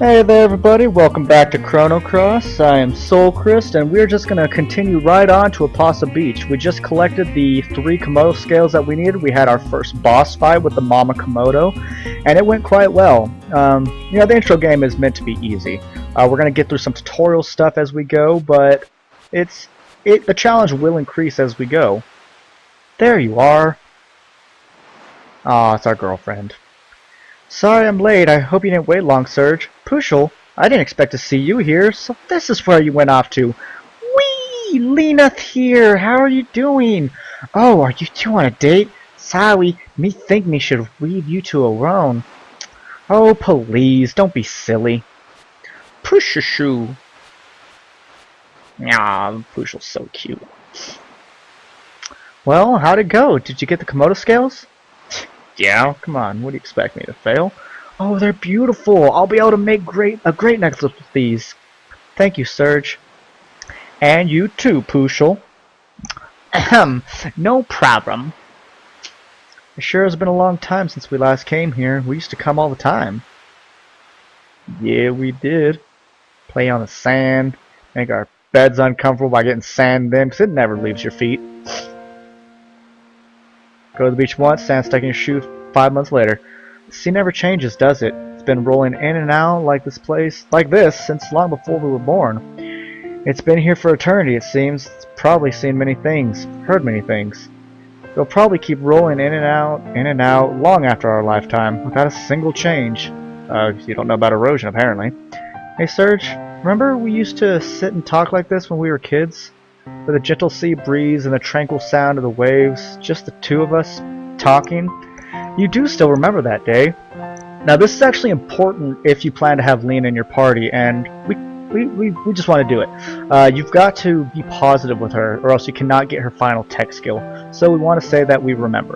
Hey there everybody, welcome back to Chrono Cross. I am Soulchrist, and we're just going to continue right on to Apasa Beach. We just collected the 3 Komodo scales that we needed. We had our first boss fight with the Mama Komodo, and it went quite well. The intro game is meant to be easy. We're going to get through some tutorial stuff as we go, but the challenge will increase as we go. There you are. Aw, it's our girlfriend. Sorry I'm late. I hope you didn't wait long, Serge. Pushel, I didn't expect to see you here, so this is where you went off to. Whee! Leneth here! How are you doing? Oh, are you two on a date? Sorry, me think me should leave you two alone. Oh, please, don't be silly. Pushashu. Aw, Pushel's so cute. Well, how'd it go? Did you get the Komodo scales? Yeah, come on, what do you expect me to fail? Oh, they're beautiful. I'll be able to make a great necklace with these. Thank you, Serge. And you too, Pushel. Ahem, no problem. It sure has been a long time since we last came here. We used to come all the time. Yeah, we did. Play on the sand, make our beds uncomfortable by getting sand in, because it never leaves your feet. Go to the beach once, sand stuck in your shoe 5 months later. The sea never changes, does it? It's been rolling in and out like this since long before we were born. It's been here for eternity, it seems. It's probably seen many things, heard many things. It'll probably keep rolling in and out, long after our lifetime, without a single change. You don't know about erosion, apparently. Hey, Serge, remember we used to sit and talk like this when we were kids? With a gentle sea breeze and the tranquil sound of the waves, just the two of us talking. You do still remember that day. Now this is actually important if you plan to have Lena in your party, and we just want to do it. You've got to be positive with her, or else you cannot get her final tech skill. So we want to say that we remember.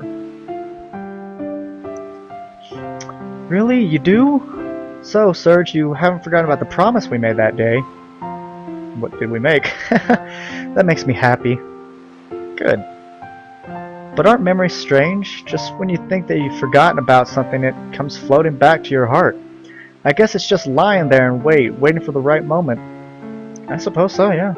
Really? You do? So, Serge, you haven't forgotten about the promise we made that day. What did we make? That makes me happy. Good. But aren't memories strange? Just when you think that you've forgotten about something, it comes floating back to your heart. I guess it's just lying there and waiting for the right moment. I suppose so, yeah.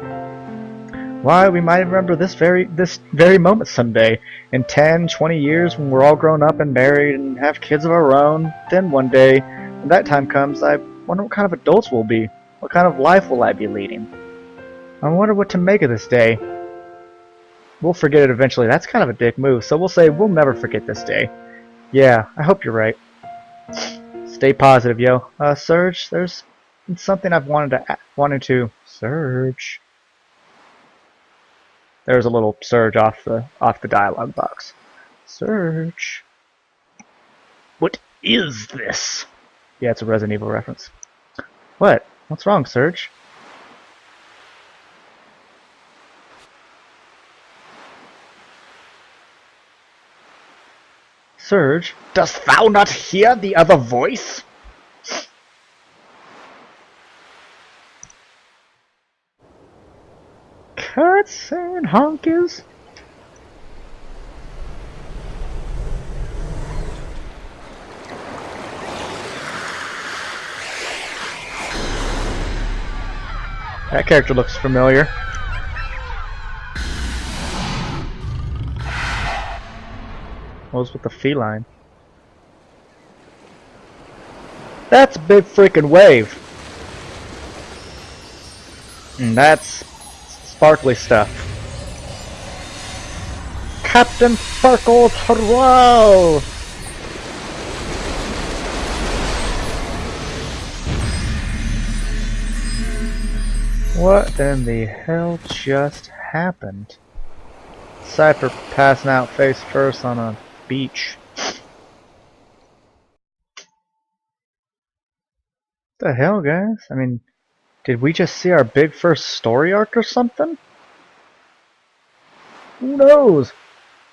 Why, we might remember this very moment someday. In 10, 20 years, when we're all grown up and married and have kids of our own. Then one day, when that time comes, I wonder what kind of adults we'll be. What kind of life will I be leading? I wonder what to make of this day. We'll forget it eventually. That's kind of a dick move, so we'll say we'll never forget this day. Yeah, I hope you're right. Stay positive, yo. Serge, there's something I've wanted to... Serge. There's a little Serge off the dialogue box. Serge. What is this? Yeah, it's a Resident Evil reference. What? What's wrong, Serge? Serge, dost thou not hear the other voice? Cutscene honkies. That character looks familiar. What was with the feline? That's a big freaking wave. And that's sparkly stuff. Captain Sparkle Turbo! What in the hell just happened? Cypher passing out face first on a beach. What the hell, guys? I mean, did we just see our big first story arc or something? Who knows?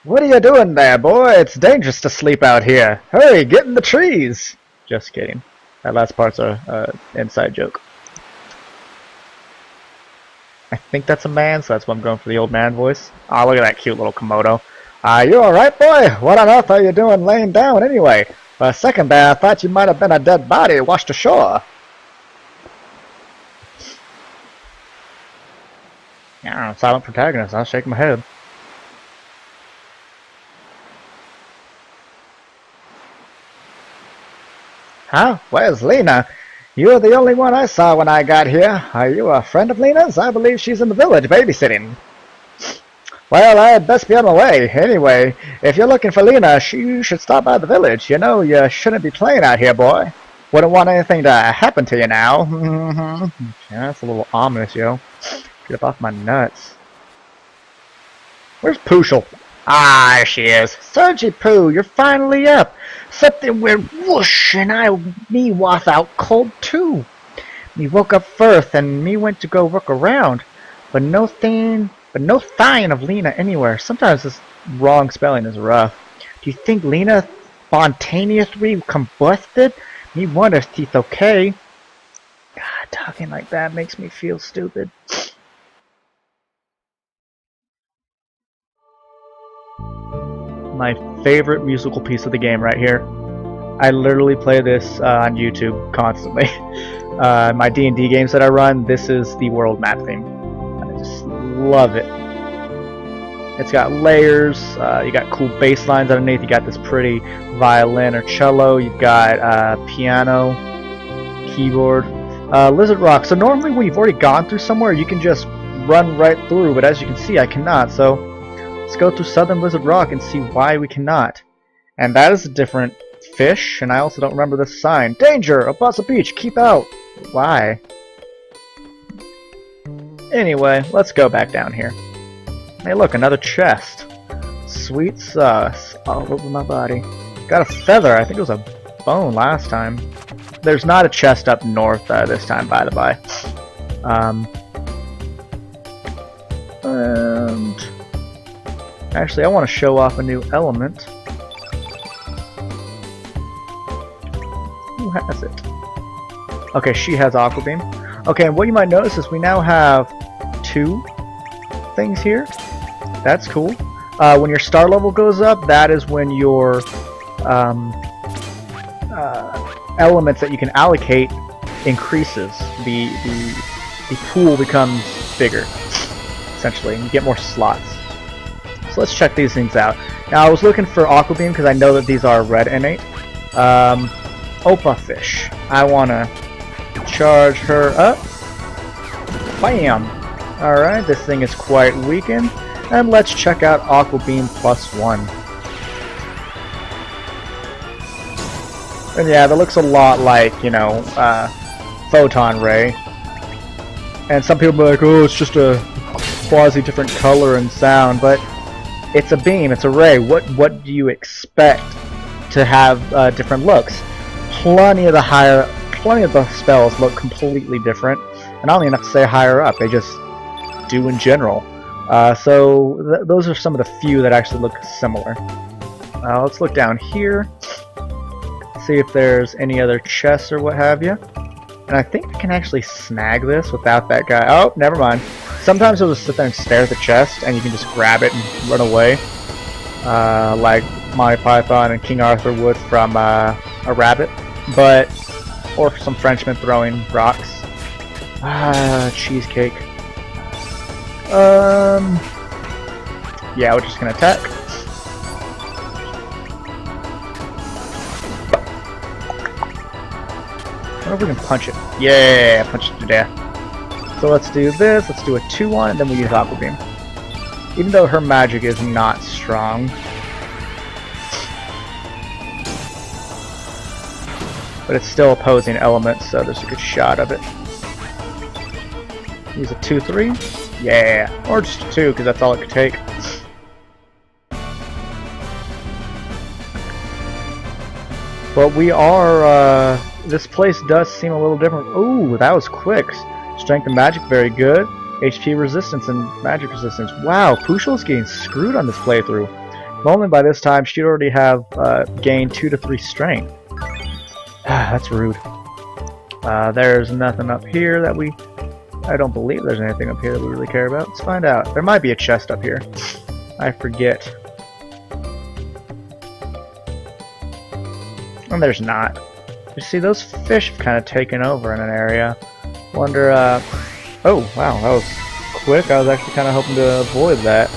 What are you doing there, boy? It's dangerous to sleep out here. Hurry, get in the trees! Just kidding. That last part's a inside joke. I think that's a man, so that's why I'm going for the old man voice. Ah, look at that cute little Komodo. You alright, boy? What on earth are you doing laying down anyway? For a second there, I thought you might have been a dead body washed ashore. Yeah, silent protagonist. I'll shake my head. Huh? Where's Lena? You're the only one I saw when I got here. Are you a friend of Lena's? I believe she's in the village babysitting. Well, I'd best be on my way. Anyway, if you're looking for Lena, you should stop by the village. You know, you shouldn't be playing out here, boy. Wouldn't want anything to happen to you now. Yeah, that's a little ominous, yo. Get up off my nuts. Where's Pooshel? Ah, there she is. Sergi Poo, you're finally up. Something went whoosh, and me was out cold too. Me woke up first, and me went to go look around, but no sign of Lena anywhere. Sometimes this wrong spelling is rough. Do you think Lena spontaneously combusted? Me wonder if she's okay. God, talking like that makes me feel stupid. My favorite musical piece of the game right here. I literally play this on YouTube constantly. My D&D games that I run, this is the world map theme. I just love it. It's got layers, you got cool bass lines underneath, you got this pretty violin or cello, you've got piano, keyboard, Lizard Rock. So normally when you've already gone through somewhere, you can just run right through, but as you can see, I cannot. So let's go to Southern Lizard Rock and see why we cannot. And that is a different fish, and I also don't remember this sign. Danger! Across the beach! Keep out! Why? Anyway, let's go back down here. Hey look, another chest. Sweet sauce all over my body. Got a feather. I think it was a bone last time. There's not a chest up north this time, by the by. And actually, I want to show off a new element. Who has it? Okay, she has Aqua Beam. Okay, and what you might notice is we now have 2 things here. That's cool. When your star level goes up, that is when your elements that you can allocate increases. The pool becomes bigger, essentially, and you get more slots. So let's check these things out. Now I was looking for Aqua Beam because I know that these are red innate. Opa Fish. I want to charge her up. Bam! Alright, this thing is quite weakened. And let's check out Aqua Beam +1. And yeah, that looks a lot like, you know, Photon Ray. And some people are like, oh, it's just a quasi-different color and sound, but it's a beam, it's a ray. What do you expect to have different looks? Plenty of the spells look completely different, and I don't even have to say higher up, they just do in general. So those are some of the few that actually look similar. Let's look down here, see if there's any other chests or what have you. And I think I can actually snag this without that guy. Oh, never mind. Sometimes it'll just sit there and stare at the chest, and you can just grab it and run away, like Monty Python and King Arthur would from a rabbit, or some Frenchmen throwing rocks. Cheesecake. Yeah, we're just gonna attack. I wonder if we can punch it. Yeah, punch it to death. So let's do this, let's do a 2-1, and then we use Aqua Beam. Even though her magic is not strong. But it's still opposing elements, so there's a good shot of it. Use a 2-3. Yeah, or just a 2, because that's all it could take. But we are, this place does seem a little different. Ooh, that was quick. Strength and magic, very good. HP resistance and magic resistance. Wow, Pushel's getting screwed on this playthrough. Normally by this time, she'd already have gained 2 to 3 strength. That's rude. There's nothing up here that we... I don't believe there's anything up here that we really care about. Let's find out. There might be a chest up here. I forget. And there's not. You see, those fish have kind of taken over in an area. Wonder, oh, wow, that was quick. I was actually kind of hoping to avoid that,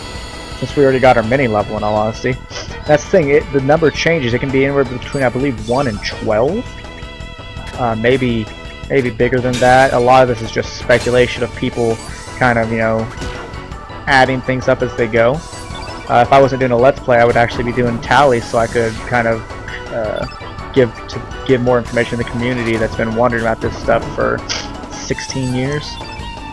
since we already got our mini level, in all honesty. That's the thing, the number changes. It can be anywhere between, I believe, 1 and 12. Maybe bigger than that. A lot of this is just speculation of people kind of, you know, adding things up as they go. If I wasn't doing a Let's Play, I would actually be doing tallies so I could kind of give more information to the community that's been wondering about this stuff for 16 years.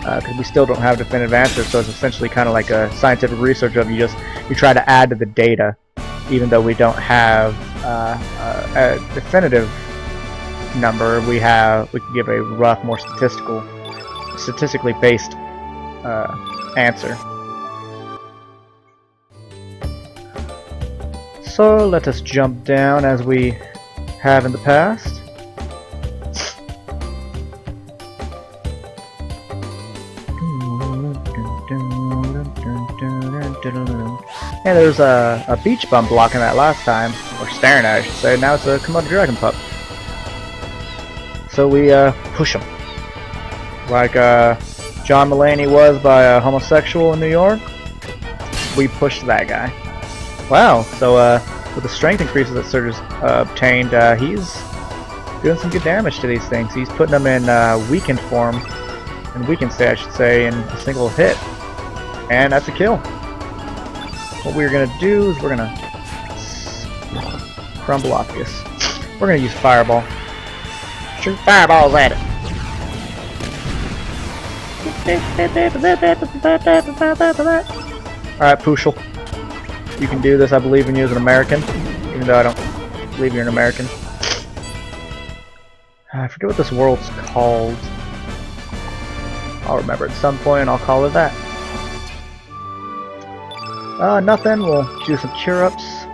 Because we still don't have definitive answers, so it's essentially kind of like a scientific research of you try to add to the data, even though we don't have a definitive number. We can give a rough, more statistically based answer. So let us jump down as we have in the past. Yeah, there's a beach bum blocking that last time, or staring at it, I should say. Now it's a Komodo dragon pup. So we push him, like John Mulaney was by a homosexual in New York. We pushed that guy. Wow. So with the strength increases that Surge has obtained, he's doing some good damage to these things. He's putting them in weakened form, and weakened state, I should say, in a single hit, and that's a kill. What we're gonna do is we're gonna crumble Ophius. We're gonna use Fireball. Shoot fireballs at it. Alright, Pooshel. You can do this. I believe in you as an American, even though I don't believe you're an American. I forget what this world's called. I'll remember at some point and I'll call it that. Nothing. We'll do some cure-ups.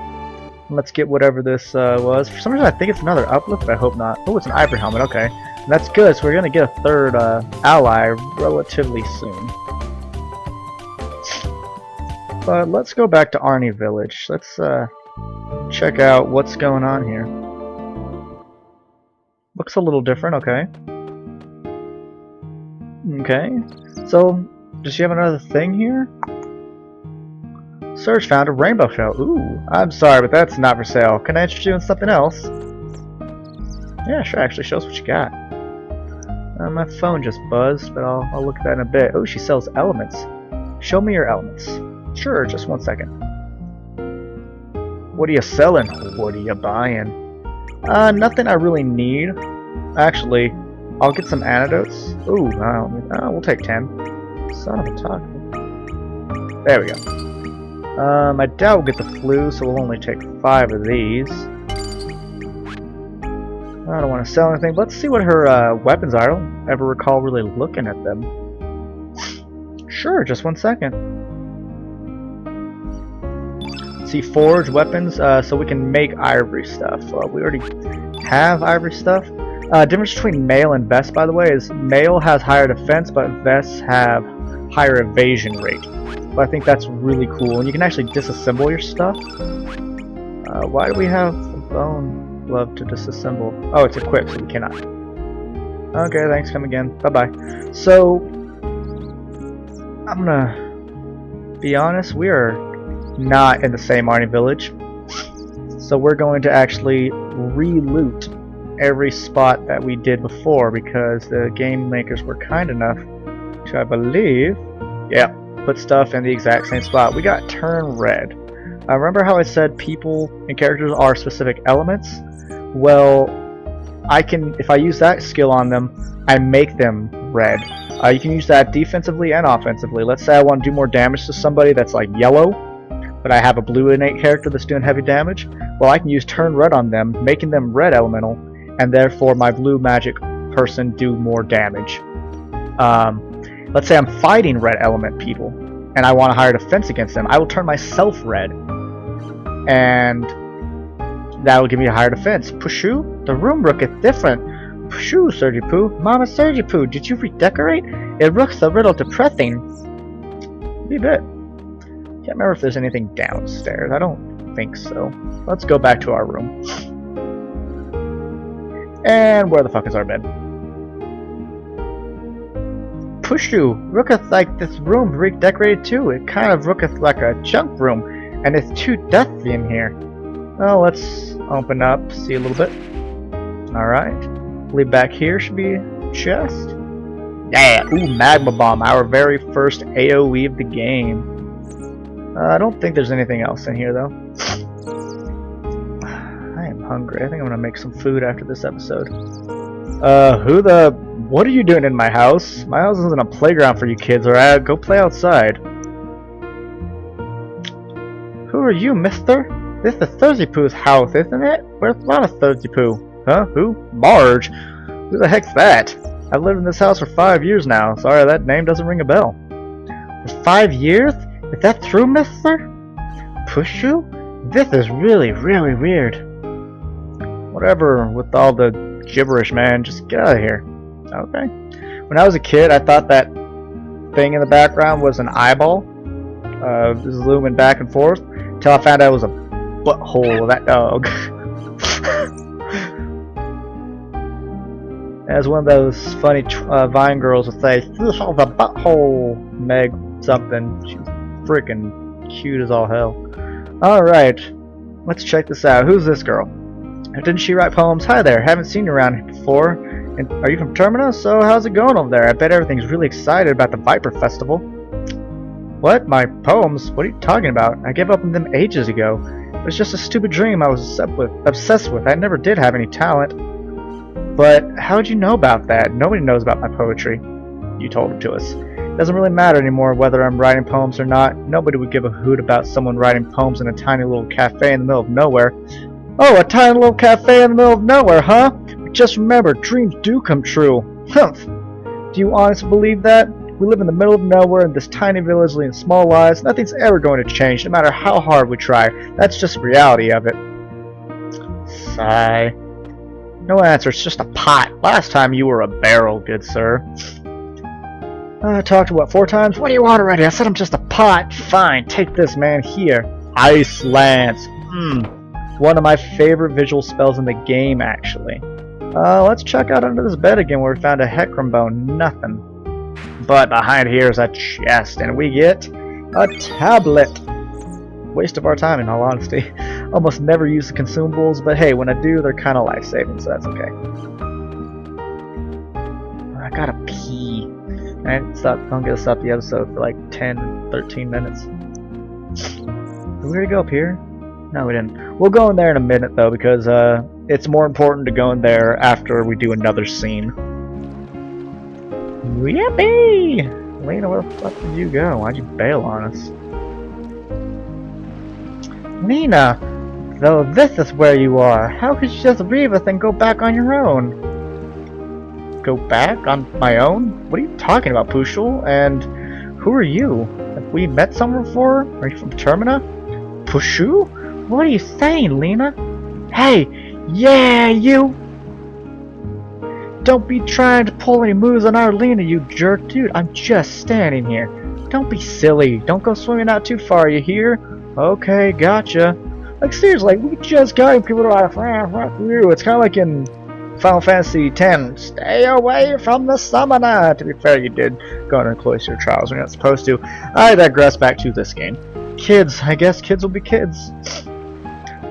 Let's get whatever this was. For some reason I think it's another uplift, but I hope not. Oh, it's an ivory helmet. Okay. And that's good, so we're going to get a third ally relatively soon. But let's go back to Arnie Village. Let's check out what's going on here. Looks a little different, okay. Okay. So, does she have another thing here? Surge found a rainbow shell. Ooh, I'm sorry, but that's not for sale. Can I interest you in something else? Yeah, sure, actually, show us what you got. My phone just buzzed, but I'll look at that in a bit. Oh, she sells elements. Show me your elements. Sure, just 1 second. What are you selling? What are you buying? Nothing I really need. Actually, I'll get some antidotes. Ooh, we'll take 10. Son of a taco. There we go. I doubt we'll get the flu, so we'll only take 5 of these. I don't want to sell anything, but let's see what her weapons are. I don't ever recall really looking at them. Sure, just 1 second. See, forge weapons, so we can make ivory stuff. We already have ivory stuff. Difference between male and vest, by the way, is male has higher defense, but vests have higher evasion rate. But I think that's really cool, and you can actually disassemble your stuff. Why do we have the bone glove to disassemble? Oh, it's equipped, so we cannot. Okay, thanks, come again. Bye-bye. So, I'm gonna be honest, we are not in the same Arnie village. So we're going to actually re-loot every spot that we did before, because the game makers were kind enough to, I believe, yeah, put stuff in the exact same spot. We got turn red. Remember how I said people and characters are specific elements? Well, if I use that skill on them, I make them red. You can use that defensively and offensively. Let's say I want to do more damage to somebody that's like yellow, but I have a blue innate character that's doing heavy damage. Well, I can use turn red on them, making them red elemental, and therefore my blue magic person do more damage. Let's say I'm fighting red element people, and I want a higher defense against them. I will turn myself red, and that will give me a higher defense. Pushu, the room looketh different. Pushu, Surgy-Poo. Mama Surgy-Poo, did you redecorate? It looks a little depressing. Be a bit. Can't remember if there's anything downstairs. I don't think so. Let's go back to our room. And where the fuck is our bed? Pushu, looketh like this room redecorated too. It kind of looketh like a junk room, and it's too dusty in here. Well, let's open up, see a little bit. Alright. Believe back here should be a chest. Yeah! Ooh, Magma Bomb, our very first AoE of the game. I don't think there's anything else in here, though. I am hungry. I think I'm gonna make some food after this episode. What are you doing in my house? My house isn't a playground for you kids, alright? Go play outside. Who are you, mister? This is Thursday Pooh's house, isn't it? Where's not a Thursday Pooh? Huh? Who? Marge? Who the heck's that? I've lived in this house for 5 years now. Sorry, that name doesn't ring a bell. For 5 years? Is that true, mister? Pushu? This is really, really weird. Whatever with all the gibberish, man. Just get out of here. Okay. When I was a kid, I thought that thing in the background was an eyeball. Zooming back and forth. Until I found out it was a butthole of that dog. As one of those funny Vine girls would say, "This is a butthole, Meg something." She's freaking cute as all hell. Alright, let's check this out. Who's this girl? Didn't she write poems? Hi there, haven't seen you around here before. And are you from Termina? So how's it going over there? I bet everything's really excited about the Viper Festival. What? My poems? What are you talking about? I gave up on them ages ago. It was just a stupid dream I was obsessed with. I never did have any talent. But how'd you know about that? Nobody knows about my poetry. You told it to us. It doesn't really matter anymore whether I'm writing poems or not. Nobody would give a hoot about someone writing poems in a tiny little cafe in the middle of nowhere. Oh, a tiny little cafe in the middle of nowhere, huh? But just remember, dreams do come true. Humph. Do you honestly believe that? We live in the middle of nowhere in this tiny village leading small lives. Nothing's ever going to change, no matter how hard we try. That's just the reality of it. Sigh. No answer, it's just a pot. Last time you were a barrel, good sir. I talked what, 4 times? What do you want already? I said I'm just a pot. Fine, take this, man. Here. Ice Lance. One of my favorite visual spells in the game, actually. Let's check out under this bed again where we found a Hecarim bone. Nothing. But behind here is a chest, and we get a tablet. Waste of our time, in all honesty. Almost never use the consumables, but hey, when I do, they're kind of life-saving, so that's okay. I gotta pee. Don't get us up the episode for like 10, 13 minutes. Did we already go up here? No, we didn't. We'll go in there in a minute, though, because it's more important to go in there after we do another scene. Yippee! Lena, where the fuck did you go? Why'd you bail on us? Mina! Though this is where you are, how could you just leave us and go back on your own? Go back on my own? What are you talking about, Pushul? And who are you? Have we met someone before? Are you from Termina? Pushu? What are you saying, Lena? Hey! Yeah, you! Don't be trying to pull any moves on our Lena, you jerk. Dude, I'm just standing here. Don't be silly. Don't go swimming out too far, you hear? Okay, gotcha. Like, seriously, we just got people to like, fuck you. It's kind of like in Final Fantasy X. Stay away from the summoner. To be fair, you did go under cloister trials when you're not supposed to. I digress back to this game. Kids, I guess kids will be kids.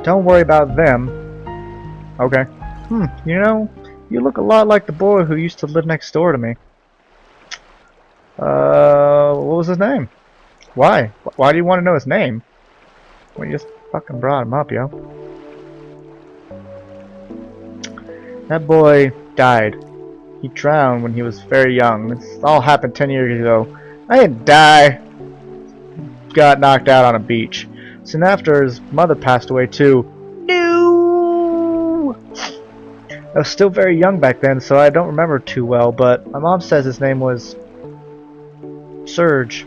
Don't worry about them. Okay. You know, you look a lot like the boy who used to live next door to me. What was his name? Why? Why do you want to know his name? Well, you just fucking brought him up, yo. That boy died. He drowned when he was very young. This all happened 10 years ago. I didn't die. Got knocked out on a beach. Soon after, his mother passed away too. No! I was still very young back then, so I don't remember too well, but my mom says his name was Surge.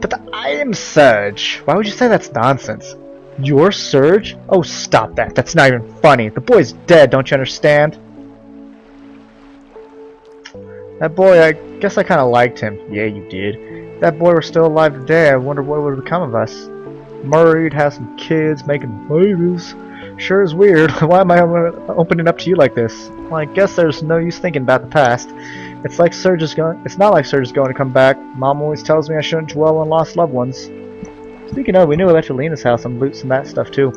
But I am Surge. Why would you say that's nonsense? You're Surge? Oh, stop that. That's not even funny. The boy's dead, don't you understand? That boy, I guess I kind of liked him. Yeah, you did. If that boy were still alive today, I wonder what would become of us. Married, have some kids, making babies. Sure is weird. Why am I opening up to you like this? Well, I guess there's no use thinking about the past. It's like Surge is going. It's not like Surge is going to come back. Mom always tells me I shouldn't dwell on lost loved ones. Speaking of, we knew about Lena's house and loot some of that stuff too.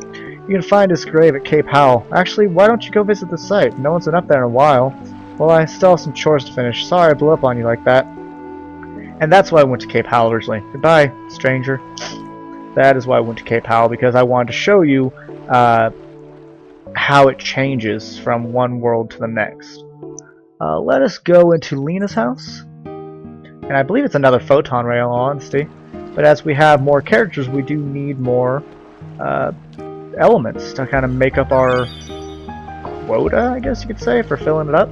You can find his grave at Cape Howell. Actually, why don't you go visit the site? No one's been up there in a while. Well, I still have some chores to finish. Sorry I blew up on you like that. And that's why I went to Cape Howell originally. Goodbye, stranger. That is why I went to Cape Howell, because I wanted to show you how it changes from one world to the next. Let us go into Lena's house. And I believe it's another photon ray, in all honesty. But as we have more characters, we do need more elements to kind of make up our quota, I guess you could say, for filling it up.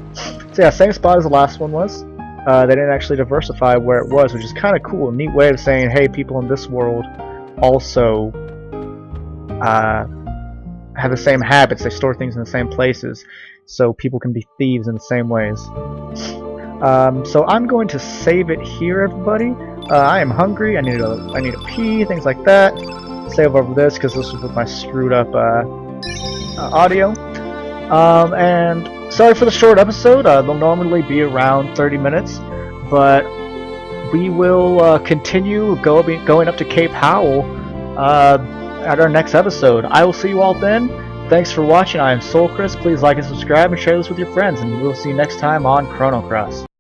So yeah, same spot as the last one was. They didn't actually diversify where it was, which is kind of cool. A neat way of saying, hey, people in this world also have the same habits. They store things in the same places, so people can be thieves in the same ways. So I'm going to save it here, everybody. I am hungry. I need a pee, things like that. Save over this because this was with my screwed up audio. And sorry for the short episode. They'll normally be around 30 minutes, but we will continue going up to Cape Howell at our next episode. I will see you all then. Thanks for watching. I am Soul Chris. Please like and subscribe and share this with your friends, and we'll see you next time on Chrono Cross.